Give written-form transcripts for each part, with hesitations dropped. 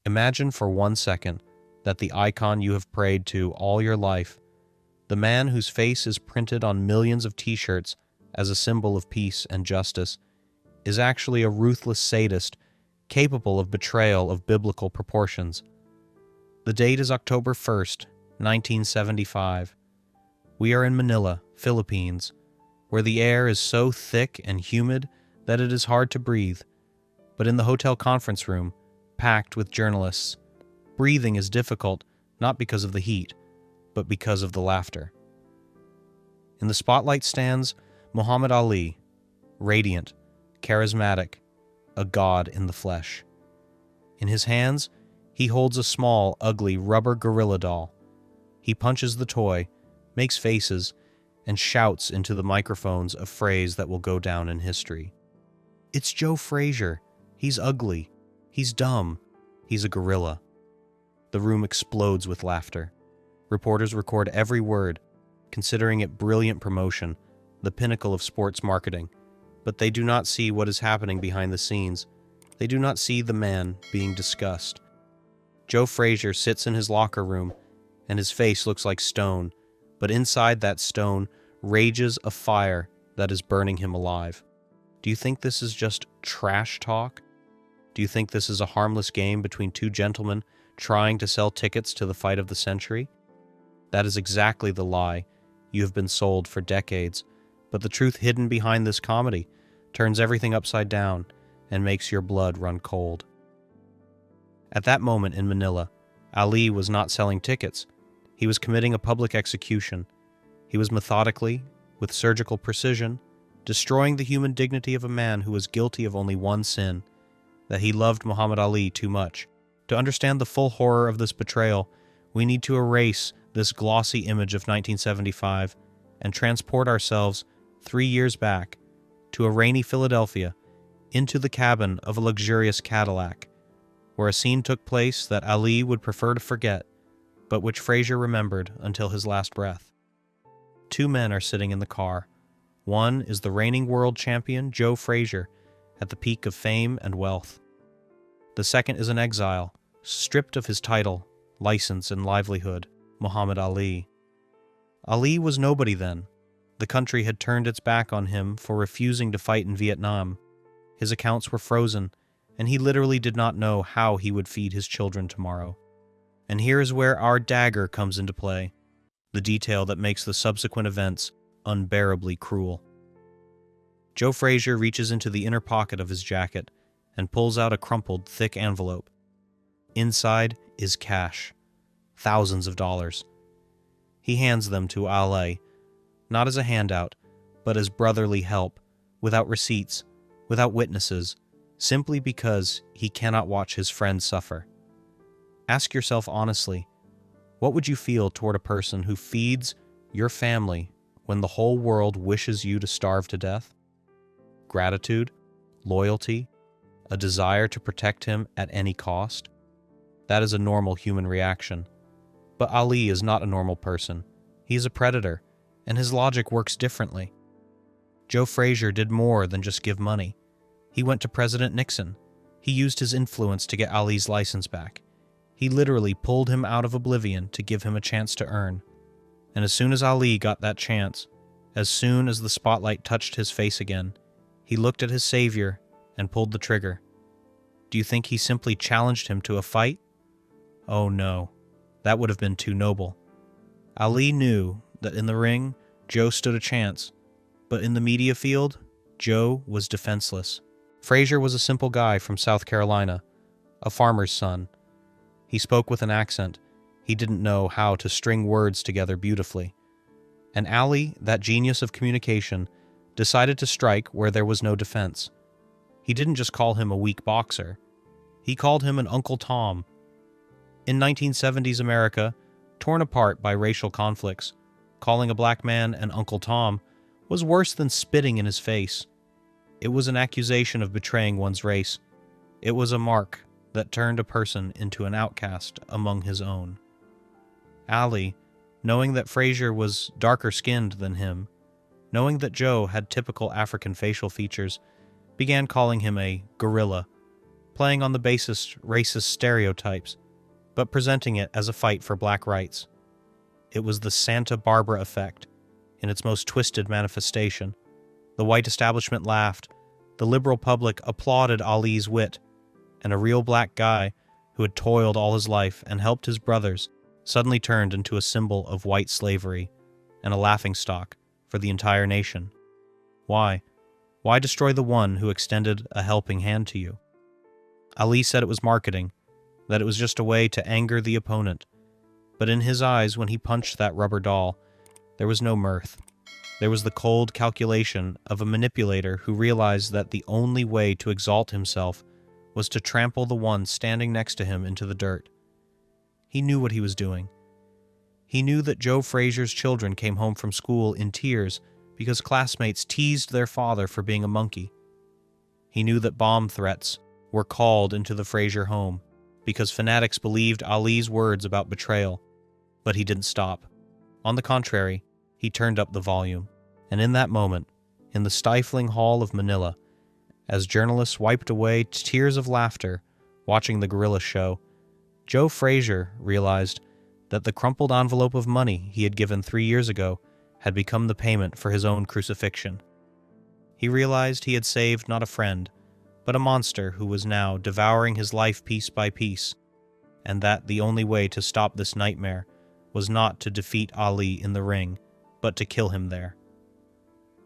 Imagine for 1 second that the icon you have prayed to all your life, the man whose face is printed on millions of t-shirts as a symbol of peace and justice, is actually a ruthless sadist capable of betrayal of biblical proportions. The date is October 1st, 1975. We are in Manila, Philippines, where the air is so thick and humid that it is hard to breathe. But in the hotel conference room, packed with journalists, breathing is difficult not because of the heat, but because of the laughter. In the spotlight stands Muhammad Ali, radiant, charismatic, a god in the flesh. In his hands, he holds a small, ugly rubber gorilla doll. He punches the toy, makes faces, and shouts into the microphones a phrase that will go down in history. It's Joe Frazier. He's ugly. He's dumb. He's a gorilla. The room explodes with laughter. Reporters record every word, considering it brilliant promotion, the pinnacle of sports marketing. But they do not see what is happening behind the scenes. They do not see the man being discussed. Joe Frazier sits in his locker room, and his face looks like stone, but inside that stone rages a fire that is burning him alive. Do you think this is just trash talk? Do you think this is a harmless game between two gentlemen trying to sell tickets to the fight of the century? That is exactly the lie you have been sold for decades, but the truth hidden behind this comedy turns everything upside down and makes your blood run cold. At that moment in Manila, Ali was not selling tickets. He was committing a public execution. He was methodically, with surgical precision, destroying the human dignity of a man who was guilty of only one sin, that he loved Muhammad Ali too much. To understand the full horror of this betrayal, we need to erase this glossy image of 1975 and transport ourselves 3 years back to a rainy Philadelphia, into the cabin of a luxurious Cadillac, where a scene took place that Ali would prefer to forget, but which Frazier remembered until his last breath. 2 men are sitting in the car. One is the reigning world champion, Joe Frazier, at the peak of fame and wealth. The second is an exile, stripped of his title, license, and livelihood, Muhammad Ali. Ali was nobody then. The country had turned its back on him for refusing to fight in Vietnam. His accounts were frozen, and he literally did not know how he would feed his children tomorrow. And here is where our dagger comes into play, the detail that makes the subsequent events unbearably cruel. Joe Frazier reaches into the inner pocket of his jacket and pulls out a crumpled, thick envelope. Inside is cash, thousands of dollars. He hands them to Ali, not as a handout, but as brotherly help, without receipts, without witnesses, simply because he cannot watch his friend suffer. Ask yourself honestly, what would you feel toward a person who feeds your family when the whole world wishes you to starve to death? Gratitude? Loyalty? A desire to protect him at any cost? That is a normal human reaction. But Ali is not a normal person. He is a predator, and his logic works differently. Joe Frazier did more than just give money. He went to President Nixon. He used his influence to get Ali's license back. He literally pulled him out of oblivion to give him a chance to earn. And as soon as Ali got that chance, as soon as the spotlight touched his face again, he looked at his savior and pulled the trigger. Do you think he simply challenged him to a fight? Oh no, that would have been too noble. Ali knew that in the ring, Joe stood a chance, but in the media field, Joe was defenseless. Frazier was a simple guy from South Carolina, a farmer's son. He spoke with an accent. He didn't know how to string words together beautifully. And Ali, that genius of communication, decided to strike where there was no defense. He didn't just call him a weak boxer. He called him an Uncle Tom. In 1970s America, torn apart by racial conflicts, calling a black man an Uncle Tom was worse than spitting in his face. It was an accusation of betraying one's race. It was a mark that turned a person into an outcast among his own. Ali, knowing that Frazier was darker-skinned than him, knowing that Joe had typical African facial features, began calling him a gorilla, playing on the basest racist stereotypes, but presenting it as a fight for black rights. It was the Santa Barbara effect, in its most twisted manifestation. The white establishment laughed, the liberal public applauded Ali's wit, and a real black guy who had toiled all his life and helped his brothers suddenly turned into a symbol of white slavery and a laughingstock for the entire nation. Why? Why destroy the one who extended a helping hand to you? Ali said it was marketing, that it was just a way to anger the opponent. But in his eyes, when he punched that rubber doll, there was no mirth. There was the cold calculation of a manipulator who realized that the only way to exalt himself was to trample the one standing next to him into the dirt. He knew what he was doing. He knew that Joe Frazier's children came home from school in tears because classmates teased their father for being a monkey. He knew that bomb threats were called into the Frazier home because fanatics believed Ali's words about betrayal. But he didn't stop. On the contrary, he turned up the volume. And in that moment, in the stifling hall of Manila, as journalists wiped away tears of laughter watching the guerrilla show, Joe Frazier realized that the crumpled envelope of money he had given 3 years ago had become the payment for his own crucifixion. He realized he had saved not a friend, but a monster who was now devouring his life piece by piece, and that the only way to stop this nightmare was not to defeat Ali in the ring, but to kill him there.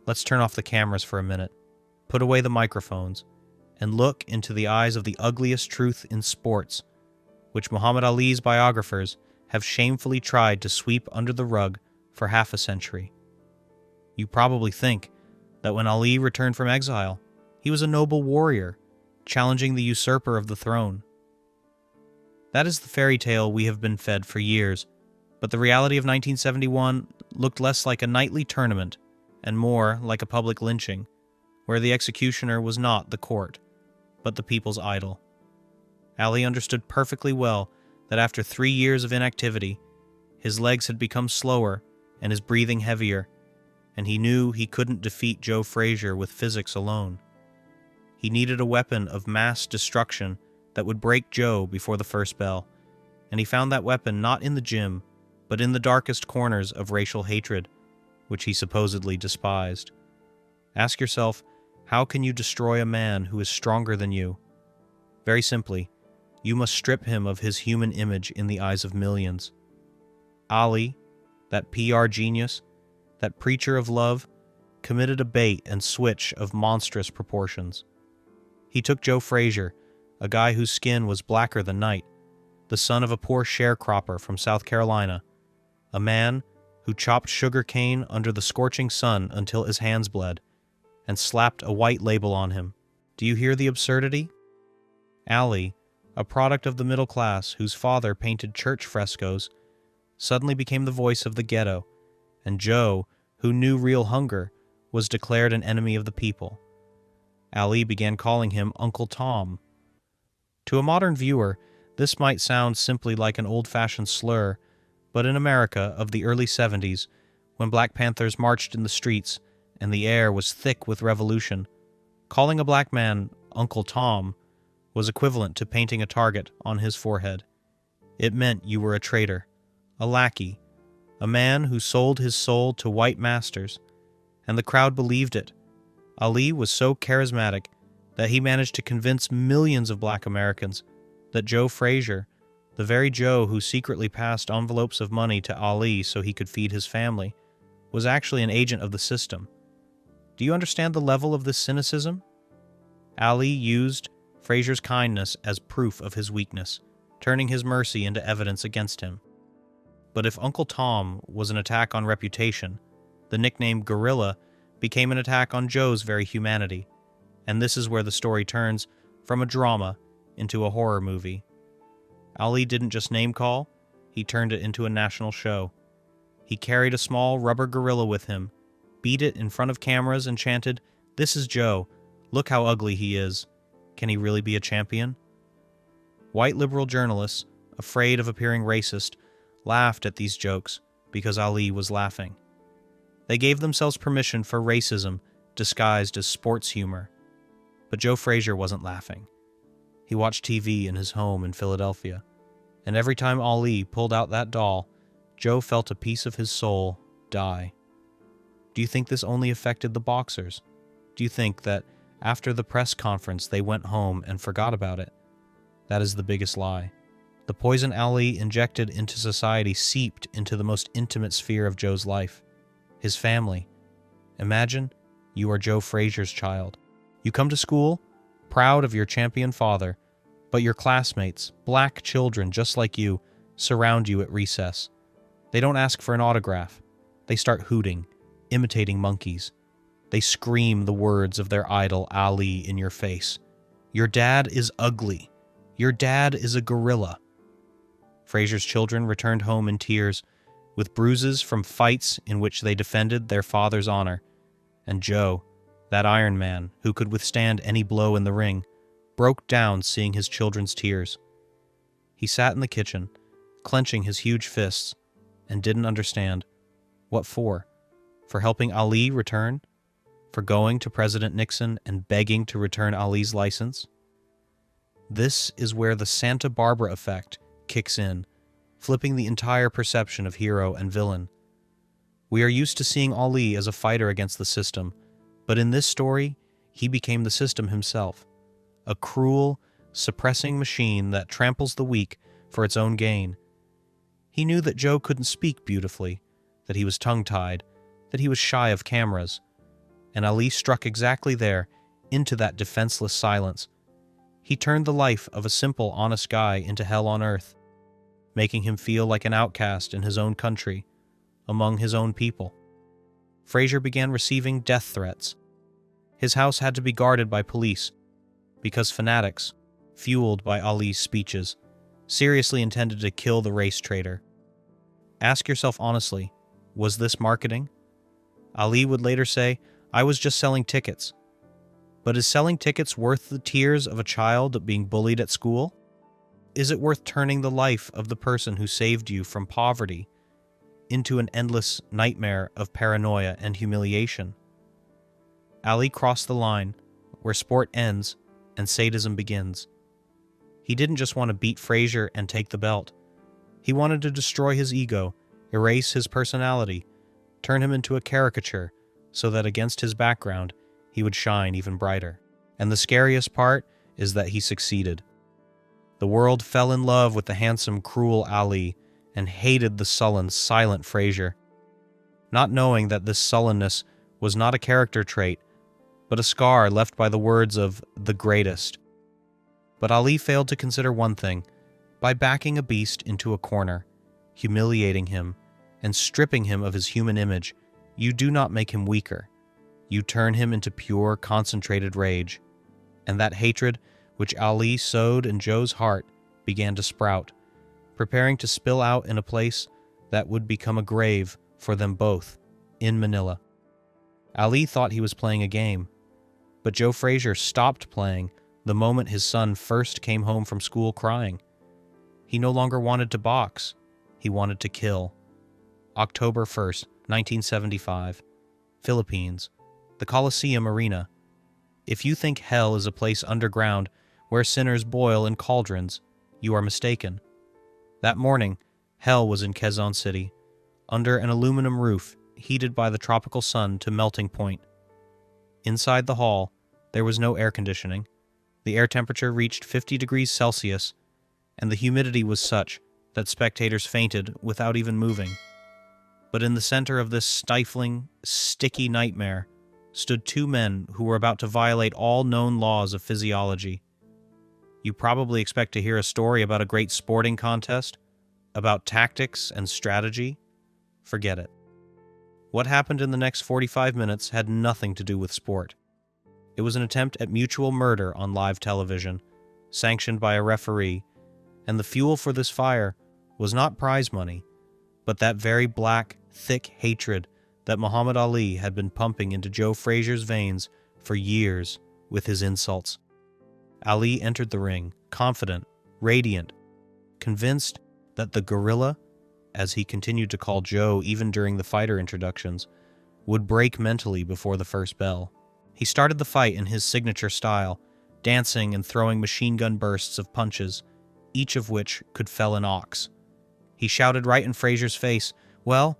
Let's turn off the cameras for a minute, put away the microphones, and look into the eyes of the ugliest truth in sports, which Muhammad Ali's biographers have shamefully tried to sweep under the rug for half a century. You probably think that when Ali returned from exile, he was a noble warrior, challenging the usurper of the throne. That is the fairy tale we have been fed for years, but the reality of 1971 looked less like a nightly tournament and more like a public lynching, where the executioner was not the court, but the people's idol. Ali understood perfectly well that after 3 years of inactivity, his legs had become slower and his breathing heavier, and he knew he couldn't defeat Joe Frazier with physics alone. He needed a weapon of mass destruction that would break Joe before the first bell, and he found that weapon not in the gym, but in the darkest corners of racial hatred, which he supposedly despised. Ask yourself, how can you destroy a man who is stronger than you? Very simply, you must strip him of his human image in the eyes of millions. Ali, that PR genius, that preacher of love, committed a bait and switch of monstrous proportions. He took Joe Frazier, a guy whose skin was blacker than night, the son of a poor sharecropper from South Carolina, a man who chopped sugar cane under the scorching sun until his hands bled, and slapped a white label on him. Do you hear the absurdity? Ali, a product of the middle class whose father painted church frescoes, suddenly became the voice of the ghetto, and Joe, who knew real hunger, was declared an enemy of the people. Ali began calling him Uncle Tom. To a modern viewer, this might sound simply like an old-fashioned slur, but in America of the early 70s, when Black Panthers marched in the streets and the air was thick with revolution, calling a black man Uncle Tom was equivalent to painting a target on his forehead. It meant you were a traitor, a lackey, a man who sold his soul to white masters, and the crowd believed it. Ali was so charismatic that he managed to convince millions of black Americans that Joe Frazier, the very Joe who secretly passed envelopes of money to Ali so he could feed his family, was actually an agent of the system. Do you understand the level of this cynicism? Ali used Frazier's kindness as proof of his weakness, turning his mercy into evidence against him. But if Uncle Tom was an attack on reputation, the nickname Gorilla became an attack on Joe's very humanity, and this is where the story turns from a drama into a horror movie. Ali didn't just name-call, he turned it into a national show. He carried a small rubber gorilla with him, beat it in front of cameras and chanted, "This is Joe. Look how ugly he is. Can he really be a champion?" White liberal journalists, afraid of appearing racist, laughed at these jokes because Ali was laughing. They gave themselves permission for racism disguised as sports humor. But Joe Frazier wasn't laughing. He watched TV in his home in Philadelphia, and every time Ali pulled out that doll, Joe felt a piece of his soul die. Do you think this only affected the boxers? Do you think that after the press conference they went home and forgot about it? That is the biggest lie. The poison Ali injected into society seeped into the most intimate sphere of Joe's life, his family. Imagine you are Joe Frazier's child. You come to school, proud of your champion father, but your classmates, black children just like you, surround you at recess. They don't ask for an autograph. They start hooting, imitating monkeys. They scream the words of their idol Ali in your face. Your dad is ugly. Your dad is a gorilla. Frazier's children returned home in tears, with bruises from fights in which they defended their father's honor. And Joe, that Iron Man who could withstand any blow in the ring, broke down seeing his children's tears. He sat in the kitchen, clenching his huge fists, and didn't understand. What for? For helping Ali return? For going to President Nixon and begging to return Ali's license? This is where the Santa Barbara effect kicks in, flipping the entire perception of hero and villain. We are used to seeing Ali as a fighter against the system, but in this story, he became the system himself, a cruel, suppressing machine that tramples the weak for its own gain. He knew that Joe couldn't speak beautifully, that he was tongue-tied, that he was shy of cameras, and Ali struck exactly there, into that defenseless silence. He turned the life of a simple, honest guy into hell on earth, making him feel like an outcast in his own country, among his own people. Frazier began receiving death threats. His house had to be guarded by police, because fanatics, fueled by Ali's speeches, seriously intended to kill the race traitor. Ask yourself honestly, was this marketing? Ali would later say, "I was just selling tickets." But is selling tickets worth the tears of a child being bullied at school? Is it worth turning the life of the person who saved you from poverty into an endless nightmare of paranoia and humiliation? Ali crossed the line where sport ends and sadism begins. He didn't just want to beat Frazier and take the belt. He wanted to destroy his ego, erase his personality, turn him into a caricature so that against his background, he would shine even brighter. And the scariest part is that he succeeded. The world fell in love with the handsome, cruel Ali and hated the sullen, silent Frazier, not knowing that this sullenness was not a character trait, but a scar left by the words of the greatest. But Ali failed to consider one thing. By backing a beast into a corner, humiliating him, and stripping him of his human image, you do not make him weaker. You turn him into pure, concentrated rage. And that hatred which Ali sowed in Joe's heart began to sprout, preparing to spill out in a place that would become a grave for them both, in Manila. Ali thought he was playing a game, but Joe Frazier stopped playing the moment his son first came home from school crying. He no longer wanted to box, he wanted to kill. October 1st, 1975, Philippines, the Coliseum Arena. If you think hell is a place underground where sinners boil in cauldrons, you are mistaken. That morning, hell was in Quezon City, under an aluminum roof heated by the tropical sun to melting point. Inside the hall, there was no air conditioning. The air temperature reached 50 degrees Celsius, and the humidity was such that spectators fainted without even moving. But in the center of this stifling, sticky nightmare stood two men who were about to violate all known laws of physiology. You probably expect to hear a story about a great sporting contest, about tactics and strategy. Forget it. What happened in the next 45 minutes had nothing to do with sport. It was an attempt at mutual murder on live television, sanctioned by a referee, and the fuel for this fire was not prize money, but that very black, thick hatred that Muhammad Ali had been pumping into Joe Frazier's veins for years with his insults. Ali entered the ring, confident, radiant, convinced that the gorilla, as he continued to call Joe even during the fighter introductions, would break mentally before the first bell. He started the fight in his signature style, dancing and throwing machine gun bursts of punches, each of which could fell an ox. He shouted right in Frazier's face, "Well,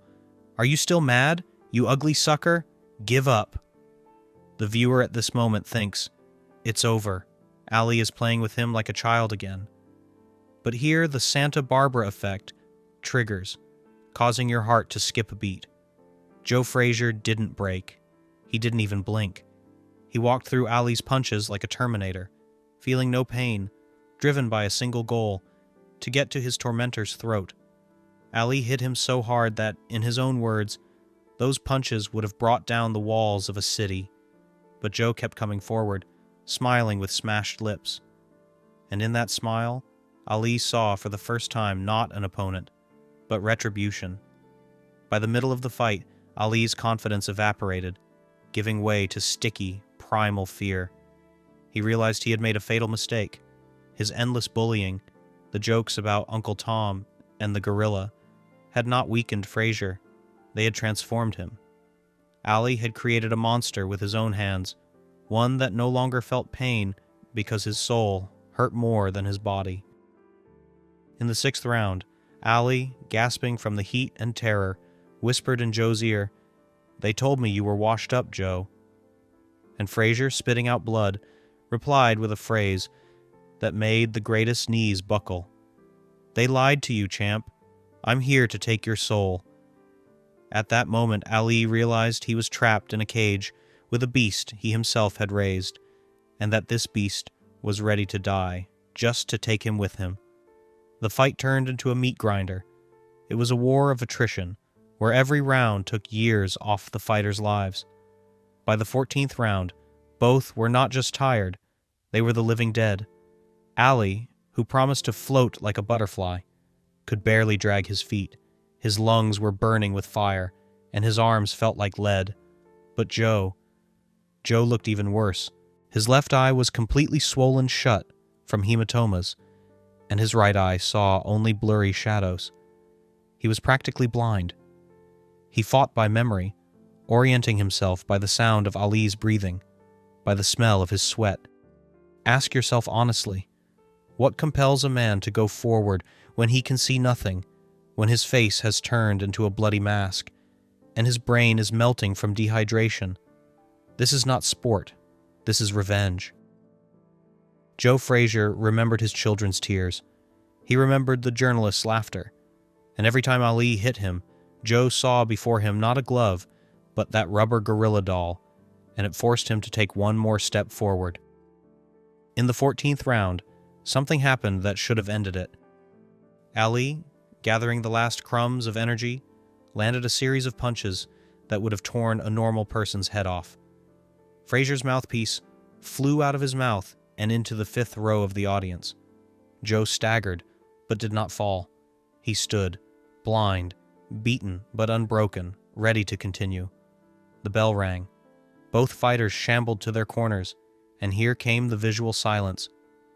are you still mad, you ugly sucker? Give up." The viewer at this moment thinks, it's over. Ali is playing with him like a child again. But here the Santa Barbara effect triggers, causing your heart to skip a beat. Joe Frazier didn't break. He didn't even blink. He walked through Ali's punches like a Terminator, feeling no pain, driven by a single goal, to get to his tormentor's throat. Ali hit him so hard that, in his own words, those punches would have brought down the walls of a city. But Joe kept coming forward, smiling with smashed lips. And in that smile, Ali saw for the first time not an opponent, but retribution. By the middle of the fight, Ali's confidence evaporated, giving way to sticky, primal fear. He realized he had made a fatal mistake. His endless bullying, the jokes about Uncle Tom and the gorilla, had not weakened Frazier. They had transformed him. Ali had created a monster with his own hands, one that no longer felt pain because his soul hurt more than his body. In the 6th round, Ali, gasping from the heat and terror, whispered in Joe's ear, "They told me you were washed up, Joe." And Frazier, spitting out blood, replied with a phrase that made the greatest knees buckle. "They lied to you, champ. I'm here to take your soul." At that moment, Ali realized he was trapped in a cage with a beast he himself had raised, and that this beast was ready to die, just to take him with him. The fight turned into a meat grinder. It was a war of attrition, where every round took years off the fighters' lives. By the 14th round, both were not just tired, they were the living dead. Ali, who promised to float like a butterfly, could barely drag his feet. His lungs were burning with fire, and his arms felt like lead. But Joe looked even worse. His left eye was completely swollen shut from hematomas, and his right eye saw only blurry shadows. He was practically blind. He fought by memory, orienting himself by the sound of Ali's breathing, by the smell of his sweat. Ask yourself honestly, what compels a man to go forward when he can see nothing, when his face has turned into a bloody mask, and his brain is melting from dehydration? This is not sport. This is revenge. Joe Frazier remembered his children's tears. He remembered the journalist's laughter. And every time Ali hit him, Joe saw before him not a glove, but that rubber gorilla doll, and it forced him to take one more step forward. In the 14th round, something happened that should have ended it. Ali, gathering the last crumbs of energy, landed a series of punches that would have torn a normal person's head off. Frazier's mouthpiece flew out of his mouth and into the 5th row of the audience. Joe staggered, but did not fall. He stood, blind, beaten but unbroken, ready to continue. The bell rang. Both fighters shambled to their corners, and here came the visual silence,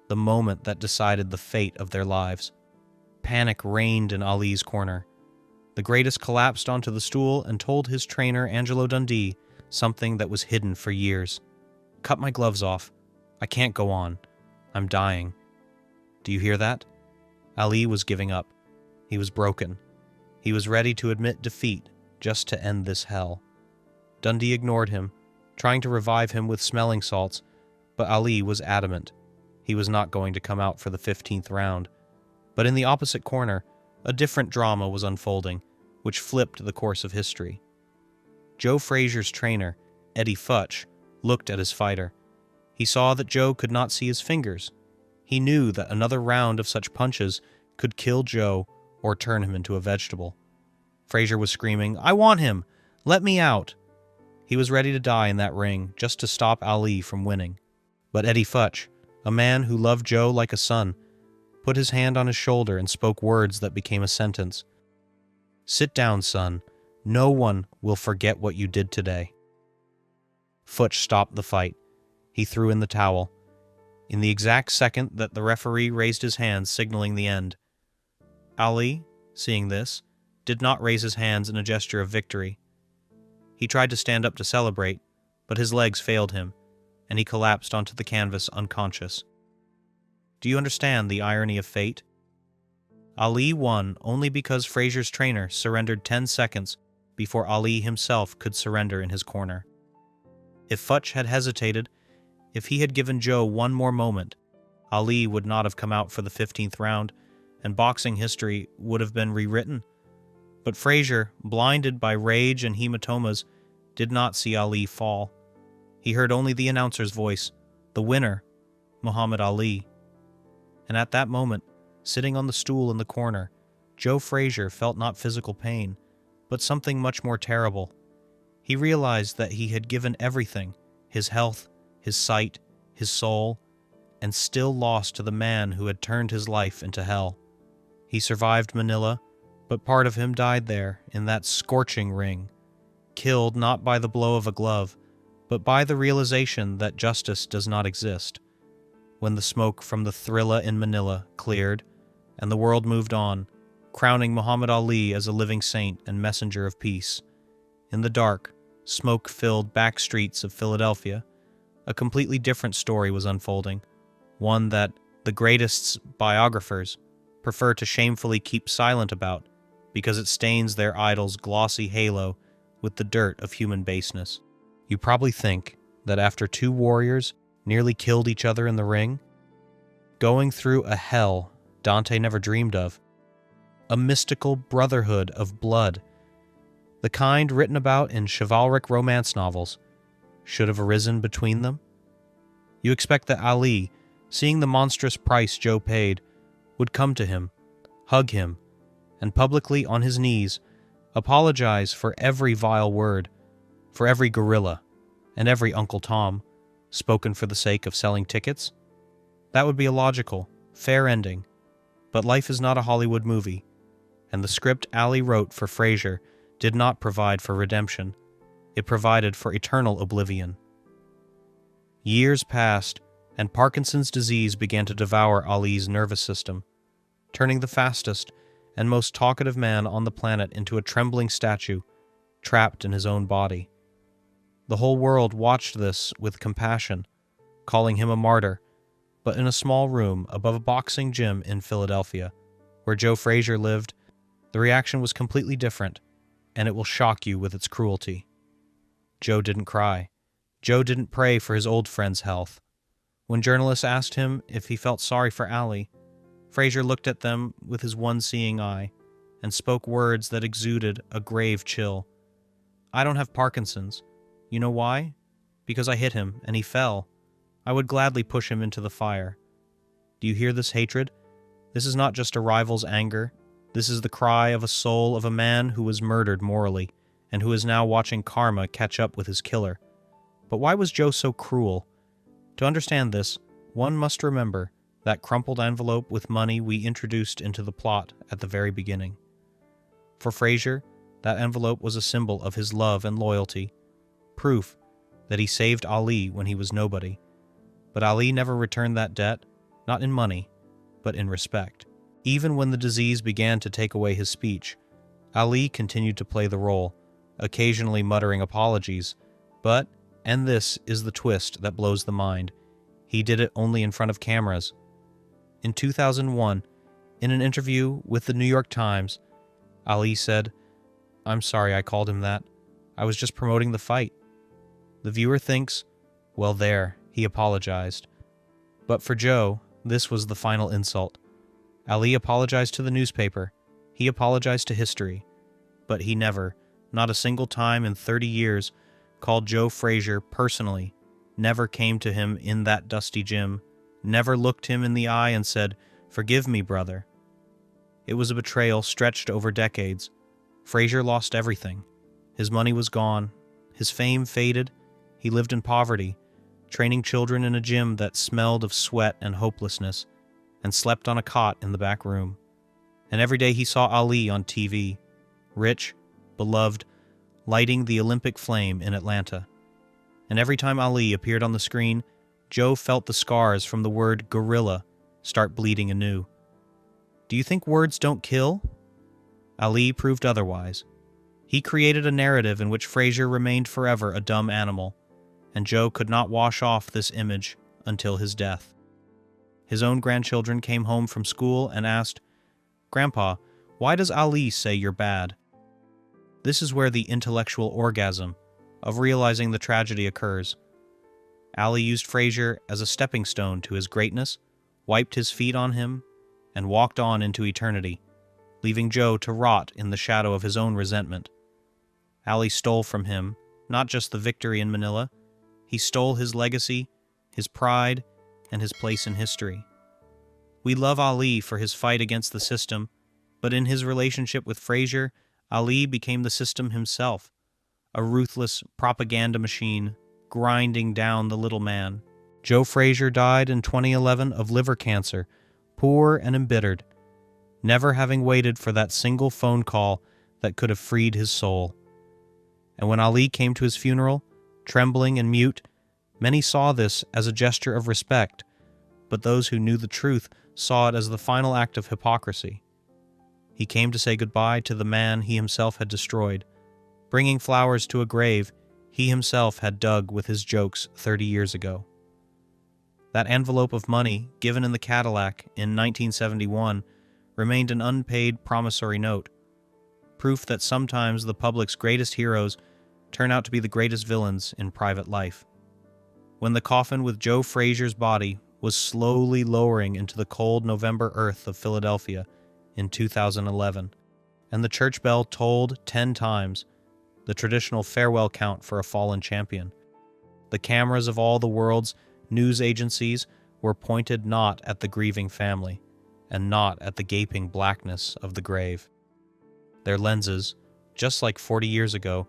the moment that decided the fate of their lives. Panic reigned in Ali's corner. The greatest collapsed onto the stool and told his trainer, Angelo Dundee, something that was hidden for years. "Cut my gloves off. I can't go on. I'm dying." Do you hear that? Ali was giving up. He was broken. He was ready to admit defeat just to end this hell. Dundee ignored him, trying to revive him with smelling salts, but Ali was adamant. He was not going to come out for the 15th round. But in the opposite corner, a different drama was unfolding, which flipped the course of history. Joe Frazier's trainer, Eddie Futch, looked at his fighter. He saw that Joe could not see his fingers. He knew that another round of such punches could kill Joe or turn him into a vegetable. Frazier was screaming, "I want him! Let me out!" He was ready to die in that ring just to stop Ali from winning. But Eddie Futch, a man who loved Joe like a son, put his hand on his shoulder and spoke words that became a sentence. "Sit down, son. No one will forget what you did today." Futch stopped the fight. He threw in the towel. In the exact second that the referee raised his hands signaling the end. Ali, seeing this, did not raise his hands in a gesture of victory. He tried to stand up to celebrate, but his legs failed him. and he collapsed onto the canvas unconscious. Do you understand the irony of fate? Ali won only because Frazier's trainer surrendered 10 seconds before Ali himself could surrender in his corner. If Futch had hesitated, if he had given Joe one more moment, Ali would not have come out for the 15th round, and boxing history would have been rewritten. But Frazier, blinded by rage and hematomas, did not see Ali fall. He heard only the announcer's voice, the winner, Muhammad Ali. And at that moment, sitting on the stool in the corner, Joe Frazier felt not physical pain, but something much more terrible. He realized that he had given everything, his health, his sight, his soul, and still lost to the man who had turned his life into hell. He survived Manila, but part of him died there in that scorching ring, killed not by the blow of a glove, but by the realization that justice does not exist. When the smoke from the Thrilla in Manila cleared, and the world moved on, crowning Muhammad Ali as a living saint and messenger of peace, in the dark, smoke-filled back streets of Philadelphia, a completely different story was unfolding, one that the greatest's biographers prefer to shamefully keep silent about because it stains their idol's glossy halo with the dirt of human baseness. You probably think that after two warriors nearly killed each other in the ring, going through a hell Dante never dreamed of, a mystical brotherhood of blood, the kind written about in chivalric romance novels, should have arisen between them? You expect that Ali, seeing the monstrous price Joe paid, would come to him, hug him, and publicly on his knees apologize for every vile word, for every gorilla, and every Uncle Tom, spoken for the sake of selling tickets? That would be a logical, fair ending, but life is not a Hollywood movie, and the script Ali wrote for Frazier did not provide for redemption. It provided for eternal oblivion. Years passed, and Parkinson's disease began to devour Ali's nervous system, turning the fastest and most talkative man on the planet into a trembling statue, trapped in his own body. The whole world watched this with compassion, calling him a martyr, but in a small room above a boxing gym in Philadelphia, where Joe Frazier lived, the reaction was completely different, and it will shock you with its cruelty. Joe didn't cry. Joe didn't pray for his old friend's health. When journalists asked him if he felt sorry for Ali, Frazier looked at them with his one seeing eye and spoke words that exuded a grave chill. "I don't have Parkinson's. You know why? Because I hit him and he fell. I would gladly push him into the fire. Do you hear this hatred? This is not just a rival's anger. This is the cry of a soul of a man who was murdered morally and who is now watching karma catch up with his killer. But why was Joe so cruel? To understand this, one must remember that crumpled envelope with money we introduced into the plot at the very beginning. For Frazier, that envelope was a symbol of his love and loyalty, proof that he saved Ali when he was nobody. But Ali never returned that debt, not in money, but in respect. Even when the disease began to take away his speech, Ali continued to play the role, occasionally muttering apologies, but, and this is the twist that blows the mind, he did it only in front of cameras. In 2001, in an interview with the New York Times, Ali said, "I'm sorry I called him that. I was just promoting the fight." The viewer thinks, well, there, he apologized. But for Joe, this was the final insult. Ali apologized to the newspaper. He apologized to history. But he never, not a single time in 30 years, called Joe Frazier personally, never came to him in that dusty gym, never looked him in the eye and said, "Forgive me, brother." It was a betrayal stretched over decades. Frazier lost everything. His money was gone. His fame faded. He lived in poverty, training children in a gym that smelled of sweat and hopelessness, and slept on a cot in the back room. And every day he saw Ali on TV, rich, beloved, lighting the Olympic flame in Atlanta. And every time Ali appeared on the screen, Joe felt the scars from the word gorilla start bleeding anew. Do you think words don't kill? Ali proved otherwise. He created a narrative in which Frazier remained forever a dumb animal, and Joe could not wash off this image until his death. His own grandchildren came home from school and asked, "Grandpa, why does Ali say you're bad?" This is where the intellectual orgasm of realizing the tragedy occurs. Ali used Frazier as a stepping stone to his greatness, wiped his feet on him, and walked on into eternity, leaving Joe to rot in the shadow of his own resentment. Ali stole from him not just the victory in Manila, he stole his legacy, his pride, and his place in history. We love Ali for his fight against the system, but in his relationship with Frazier, Ali became the system himself, a ruthless propaganda machine grinding down the little man. Joe Frazier died in 2011 of liver cancer, poor and embittered, never having waited for that single phone call that could have freed his soul. And when Ali came to his funeral, trembling and mute, many saw this as a gesture of respect, but those who knew the truth saw it as the final act of hypocrisy. He came to say goodbye to the man he himself had destroyed, bringing flowers to a grave he himself had dug with his jokes 30 years ago. That envelope of money given in the Cadillac in 1971 remained an unpaid promissory note, proof that sometimes the public's greatest heroes turn out to be the greatest villains in private life. When the coffin with Joe Frazier's body was slowly lowering into the cold November earth of Philadelphia in 2011, and the church bell tolled 10 times, the traditional farewell count for a fallen champion, the cameras of all the world's news agencies were pointed not at the grieving family, and not at the gaping blackness of the grave. Their lenses, just like 40 years ago,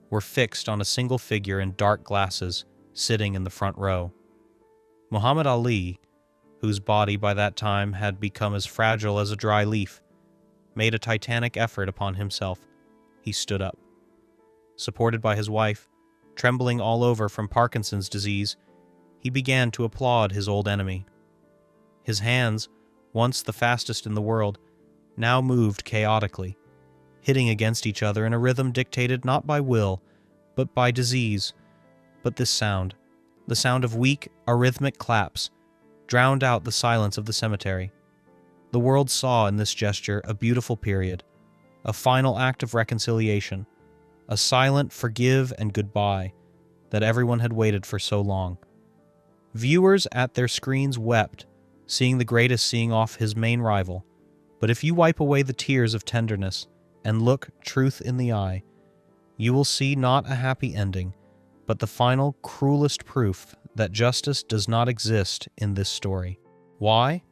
were fixed on a single figure in dark glasses sitting in the front row. Muhammad Ali, whose body by that time had become as fragile as a dry leaf, made a titanic effort upon himself. He stood up. Supported by his wife, trembling all over from Parkinson's disease, he began to applaud his old enemy. His hands, once the fastest in the world, now moved chaotically, hitting against each other in a rhythm dictated not by will, but by disease. But this sound, the sound of weak, arrhythmic claps, drowned out the silence of the cemetery. The world saw in this gesture a beautiful period, a final act of reconciliation, a silent forgive and goodbye that everyone had waited for so long. Viewers at their screens wept, seeing the greatest seeing off his main rival. But if you wipe away the tears of tenderness and look truth in the eye, you will see not a happy ending, but the final, cruelest proof that justice does not exist in this story. Why?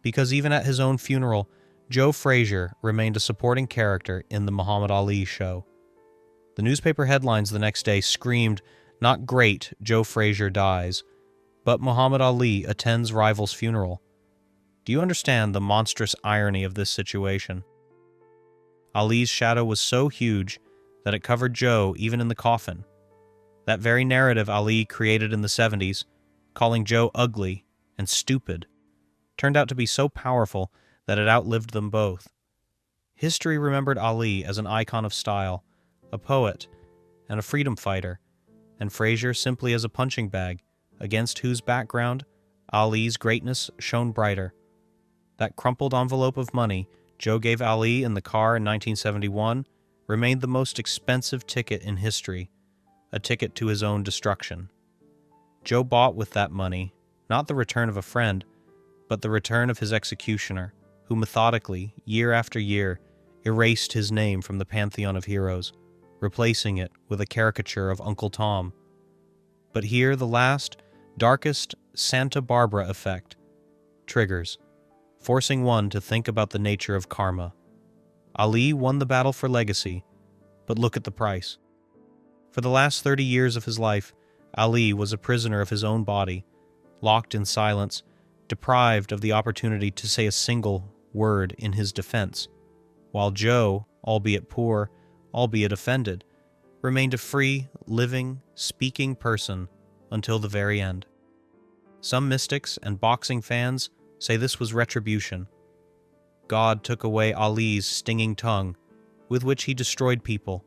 Because even at his own funeral, Joe Frazier remained a supporting character in the Muhammad Ali show. The newspaper headlines the next day screamed, not great, Joe Frazier dies, but Muhammad Ali attends rival's funeral. Do you understand the monstrous irony of this situation? Ali's shadow was so huge that it covered Joe even in the coffin. That very narrative Ali created in the 70s, calling Joe ugly and stupid, turned out to be so powerful that it outlived them both. History remembered Ali as an icon of style, a poet, and a freedom fighter, and Frazier simply as a punching bag, against whose background Ali's greatness shone brighter. That crumpled envelope of money Joe gave Ali in the car in 1971 remained the most expensive ticket in history, a ticket to his own destruction. Joe bought with that money not the return of a friend, but the return of his executioner, who methodically, year after year, erased his name from the pantheon of heroes, replacing it with a caricature of Uncle Tom. But here the last, darkest Santa Barbara effect triggers, forcing one to think about the nature of karma. Ali won the battle for legacy, but look at the price. For the last 30 years of his life, Ali was a prisoner of his own body, locked in silence, deprived of the opportunity to say a single word in his defense, while Joe, albeit poor, albeit offended, remained a free, living, speaking person until the very end. Some mystics and boxing fans say this was retribution. God took away Ali's stinging tongue, with which he destroyed people,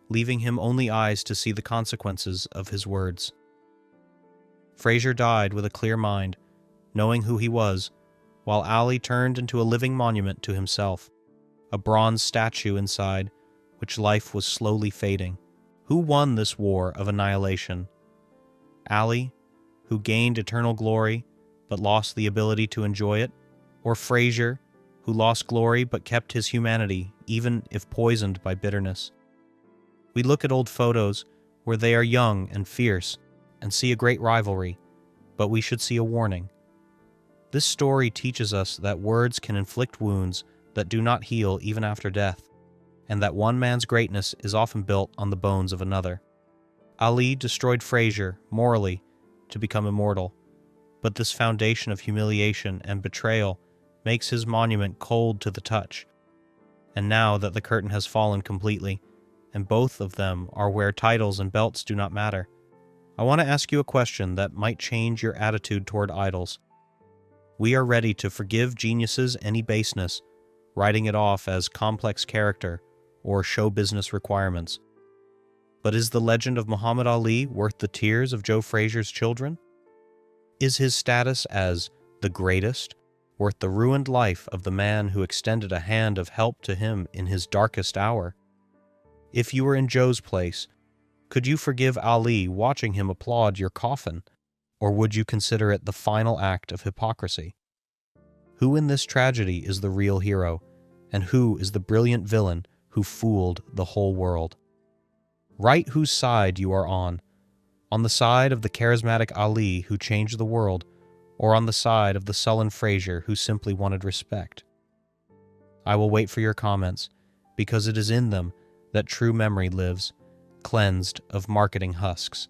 leaving him only eyes to see the consequences of his words. Frazier died with a clear mind, knowing who he was, while Ali turned into a living monument to himself, a bronze statue inside which life was slowly fading. Who won this war of annihilation? Ali, who gained eternal glory but lost the ability to enjoy it? Or Frazier, who lost glory but kept his humanity, even if poisoned by bitterness? We look at old photos where they are young and fierce and see a great rivalry, but we should see a warning. This story teaches us that words can inflict wounds that do not heal even after death, and that one man's greatness is often built on the bones of another. Ali destroyed Frazier morally to become immortal, but this foundation of humiliation and betrayal makes his monument cold to the touch. And now that the curtain has fallen completely, and both of them are where titles and belts do not matter, I want to ask you a question that might change your attitude toward idols. We are ready to forgive geniuses any baseness, writing it off as complex character or show business requirements. But is the legend of Muhammad Ali worth the tears of Joe Frazier's children? Is his status as the greatest worth the ruined life of the man who extended a hand of help to him in his darkest hour? If you were in Joe's place, could you forgive Ali watching him applaud your coffin, or would you consider it the final act of hypocrisy? Who in this tragedy is the real hero, and who is the brilliant villain who fooled the whole world? Write whose side you are on the side of the charismatic Ali who changed the world, or on the side of the sullen Frazier who simply wanted respect. I will wait for your comments, because it is in them that true memory lives, cleansed of marketing husks.